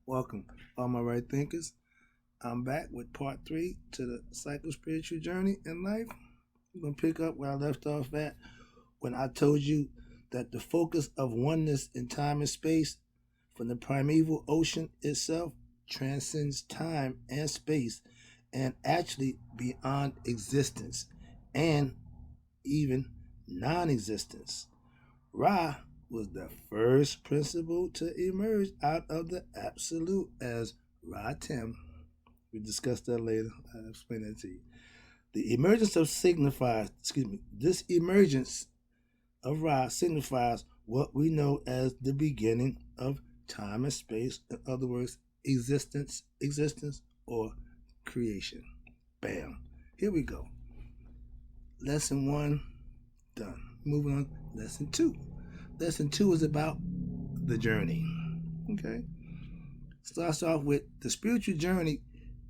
Welcome, all my right thinkers. I'm back with part three to the psycho-spiritual journey in life. We're going to pick up where I left off at when I told you that the focus of oneness in time and space from the primeval ocean itself transcends time and space and actually beyond existence and even non-existence. Ra was the first principle to emerge out of the absolute as Ra Tim. We discussed that later. I'll explain that to you. The emergence of signifies, this emergence of Ra signifies what we know as the beginning of time and space. In other words, existence, or creation. Bam. Here we go. Lesson one done. Moving on. Lesson two. Lesson two is about the journey. Okay? Starts off with the spiritual journey.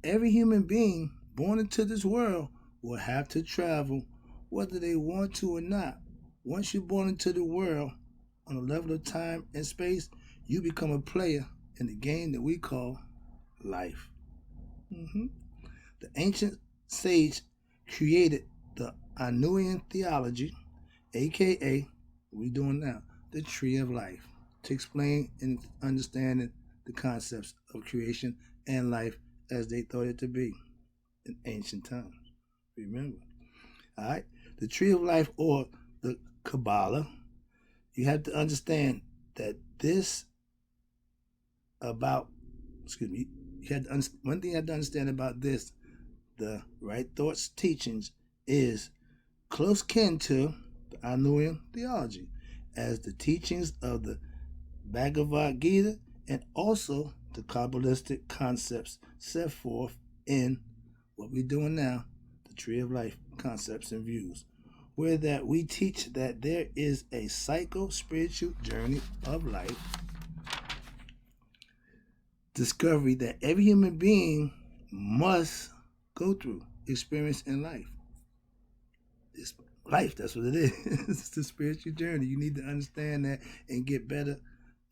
Every human being born into this world will have to travel whether they want to or not. Once you're born into the world on a level of time and space, you become a player in the game that we call life. Mm-hmm. The ancient sage created the Anuian theology, aka what we're doing now, the tree of life, to explain and understand the concepts of creation and life as they thought it to be in ancient times. Remember. All right? The tree of life, or the Kabbalah, you have to understand that this about, one thing you have to understand about this, the right thoughts teachings, is close kin to the Anuian theology, as the teachings of the Bhagavad Gita and also the Kabbalistic concepts set forth in what we're doing now, the Tree of Life concepts and views, where that we teach that there is a psycho-spiritual journey of life, discovery that every human being must go through, experience in life. It's life, that's what it is. It's the spiritual journey. You need to understand that and get better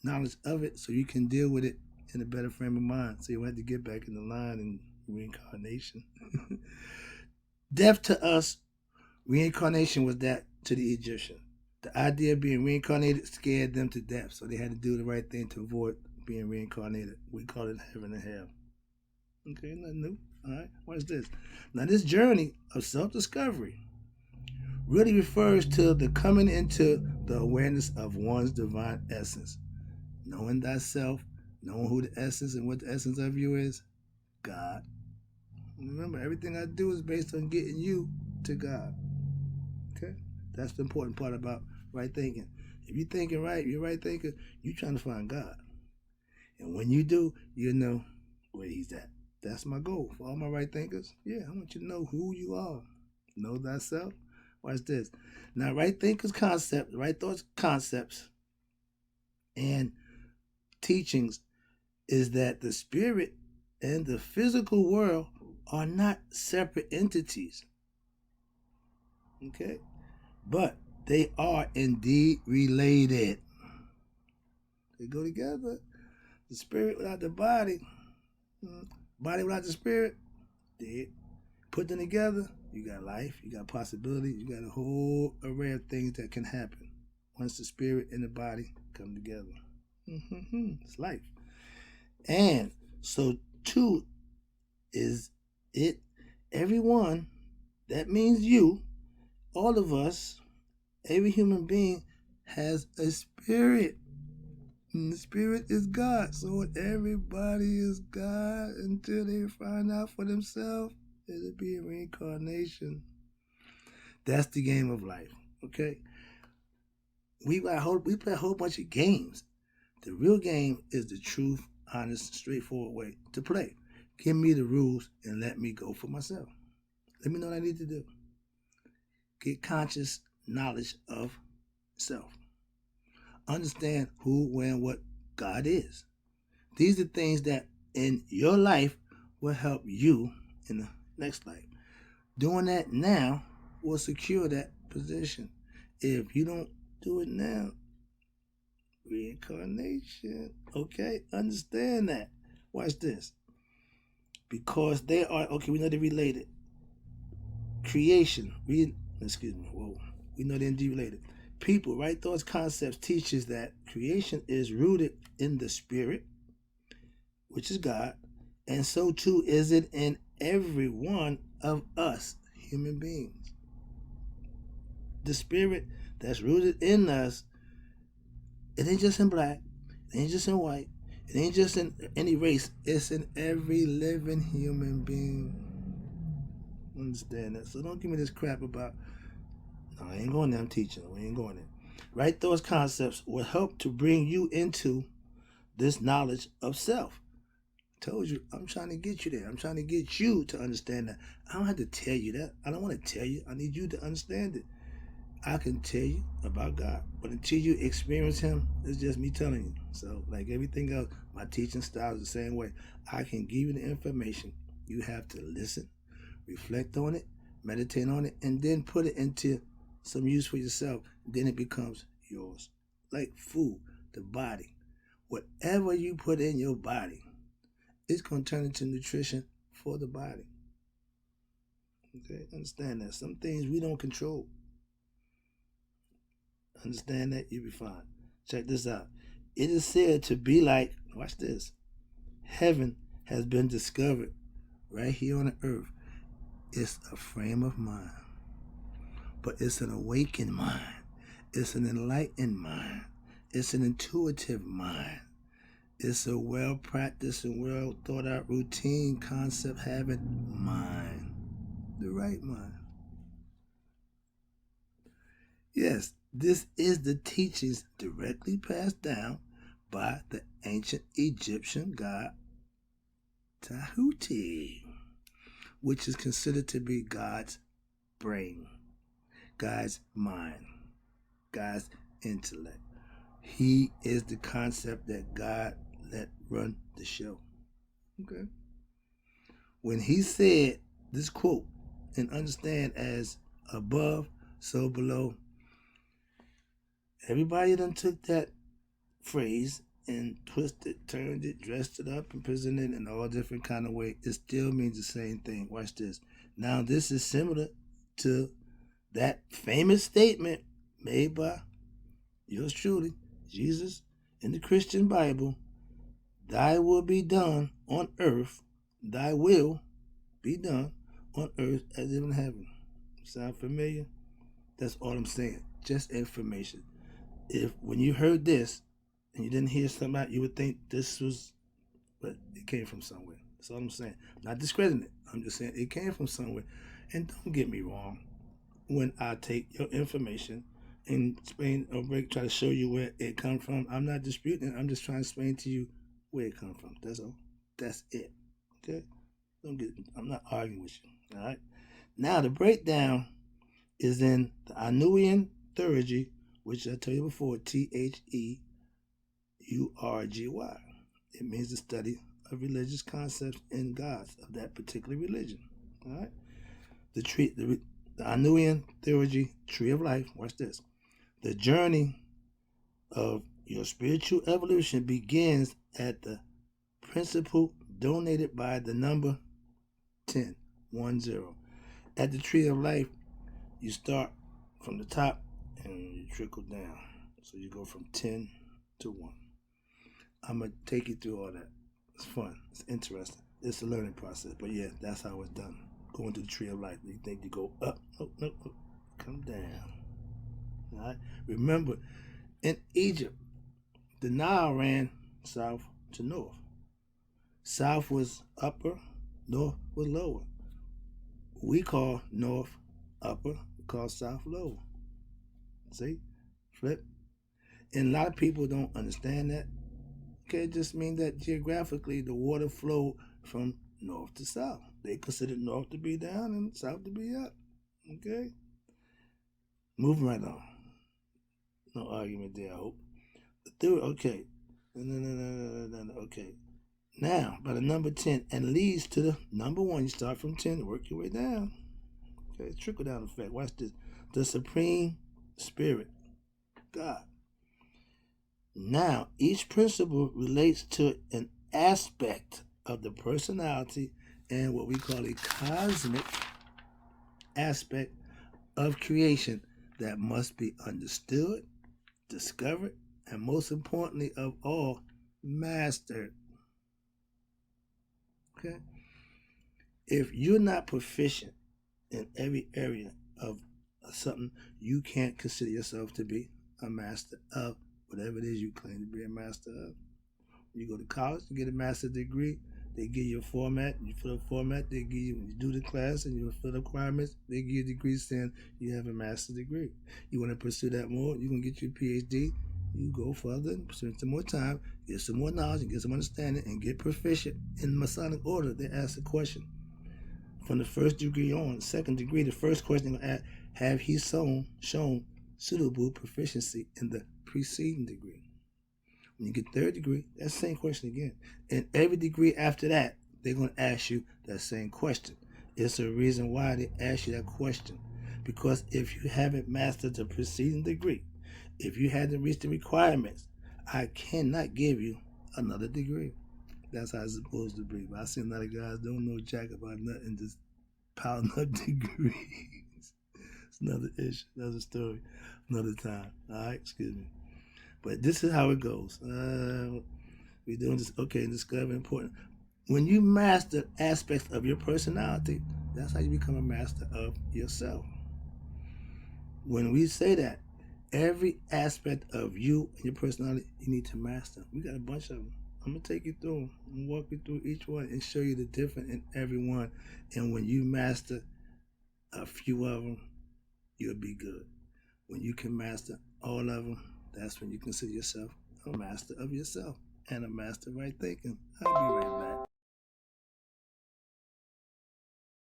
knowledge of it so you can deal with it in a better frame of mind. So you have to get back in the line in reincarnation. Death to us, reincarnation was that to the Egyptian. The idea of being reincarnated scared them to death, so they had to do the right thing to avoid being reincarnated. We call it heaven and hell. Okay, nothing new. All right, what's this? Now, this journey of self-discovery really refers to the coming into the awareness of one's divine essence. Knowing thyself, knowing who the essence and what the essence of you is, God. Remember, everything I do is based on getting you to God. Okay? That's the important part about right thinking. If you're thinking right, you're right thinker, you're trying to find God. And when you do, you know where he's at. That's my goal for all my right thinkers. Yeah, I want you to know who you are. Know thyself. Watch this. Now, right thinkers concept, right thoughts concepts, and teachings is that the spirit and the physical world are not separate entities. Okay? But they are indeed related. They go together. The spirit without the body, body without the spirit, dead. Put them together, you got life, you got possibilities, you got a whole array of things that can happen once the spirit and the body come together. It's life. And so, two is it, everyone, that means you, all of us, every human being has a spirit. And the spirit is God. So everybody is God until they find out for themselves. It'll be a reincarnation. That's the game of life. Okay? We play a whole bunch of games. The real game is the truth, honest, straightforward way to play. Give me the rules and let me go for myself. Let me know what I need to do. Get conscious knowledge of self. Understand who, when, what God is. These are things that in your life will help you in the next life. Doing that now will secure that position. If you don't do it now, reincarnation. Okay, understand that. Watch this. Because they are, okay, we know they're related. Creation, we know they're indeed related. People, right thoughts, concepts teaches that creation is rooted in the spirit, which is God, and so too is it in every one of us, human beings. The spirit that's rooted in us, it ain't just in black, it ain't just in white, it ain't just in any race, it's in every living human being. Understand that? So don't give me this crap about, no, I ain't going there, I'm teaching, we ain't going there. Right thoughts, concepts will help to bring you into this knowledge of self. Told you, I'm trying to get you there. I'm trying to get you to understand that. I don't have to tell you that. I don't want to tell you. I need you to understand it. I can tell you about God, but until you experience Him, it's just me telling you. So, like everything else, my teaching style is the same way. I can give you the information. You have to listen, reflect on it, meditate on it, and then put it into some use for yourself. Then it becomes yours. Like food, the body. Whatever you put in your body, it's going to turn into nutrition for the body. Okay, understand that. Some things we don't control. Understand that, you'll be fine. Check this out. It is said to be like, watch this, heaven has been discovered right here on the earth. It's a frame of mind, but it's an awakened mind. It's an enlightened mind. It's an intuitive mind. It's a well-practiced and well-thought-out routine concept having mind. The right mind. Yes, this is the teachings directly passed down by the ancient Egyptian god Tahuti, which is considered to be God's brain, God's mind, God's intellect. He is the concept that God let run the show. Okay. When he said this quote, and understand as above, so below, everybody done took that phrase and twisted, turned it, dressed it up, and presented it in all different kind of ways. It still means the same thing. Watch this. Now, this is similar to that famous statement made by yours truly, Jesus, in the Christian Bible. Thy will be done on earth. Thy will be done on earth as in heaven. Sound familiar? That's all I'm saying. Just information. If when you heard this and you didn't hear something out, you would think this was, but it came from somewhere. That's all I'm saying. Not discrediting it. I'm just saying it came from somewhere. And don't get me wrong. When I take your information and explain or try to show you where it comes from, I'm not disputing it. I'm just trying to explain to you where it comes from. That's all. That's it. Okay? I'm not arguing with you. All right? Now, the breakdown is in the Anuian Theurgy, which I told you before, Theurgy. It means the study of religious concepts and gods of that particular religion. All right? The Anuian Theurgy, Tree of Life, watch this. The journey of your spiritual evolution begins at the principle donated by the number 10, 10. At the Tree of Life, you start from the top and you trickle down. So you go from 10 to 1. I'm going to take you through all that. It's fun. It's interesting. It's a learning process. But yeah, that's how it's done. Going to the Tree of Life. You think you go up. No. Come down. All right? Remember, in Egypt, the Nile ran south to north. South was upper, north was lower. We call north upper, we call south lower. See? Flip. And a lot of people don't understand that. Okay, it just means that geographically the water flowed from north to south. They consider north to be down and south to be up. Okay? Moving right on. No argument there, I hope. Okay. No. Okay. Now, by the number 10, and leads to the number 1. You start from 10, work your way down. Okay, trickle down effect. Watch this. The Supreme Spirit, God. Now, each principle relates to an aspect of the personality and what we call a cosmic aspect of creation that must be understood, discovered, and most importantly of all, mastered. Okay? If you're not proficient in every area of something, you can't consider yourself to be a master of whatever it is you claim to be a master of. You go to college, you get a master's degree, they give you a format, you fill a format, they give you do the class and you fill the requirements, they give you a degree saying you have a master's degree. You want to pursue that more, you're going to get your PhD, you go further, spend some more time, get some more knowledge, and get some understanding, and get proficient in Masonic order. They ask the question. From the first degree on, second degree, the first question they're going to ask, have he shown suitable proficiency in the preceding degree? When you get third degree, that's the same question again. And every degree after that, they're going to ask you that same question. It's a reason why they ask you that question. Because if you haven't mastered the preceding degree, if you hadn't reached the requirements, I cannot give you another degree. That's how it's supposed to be. But I see a lot of guys don't know jack about nothing, just piling up degrees. It's another issue, another story, another time. All right, excuse me. But this is how it goes. We're doing this, okay, discover important. When you master aspects of your personality, that's how you become a master of yourself. When we say that, every aspect of you and your personality, you need to master. We got a bunch of them. I'm going to take you through them and walk you through each one and show you the difference in every one. And when you master a few of them, you'll be good. When you can master all of them, that's when you consider yourself a master of yourself and a master of right thinking. I'll be right back.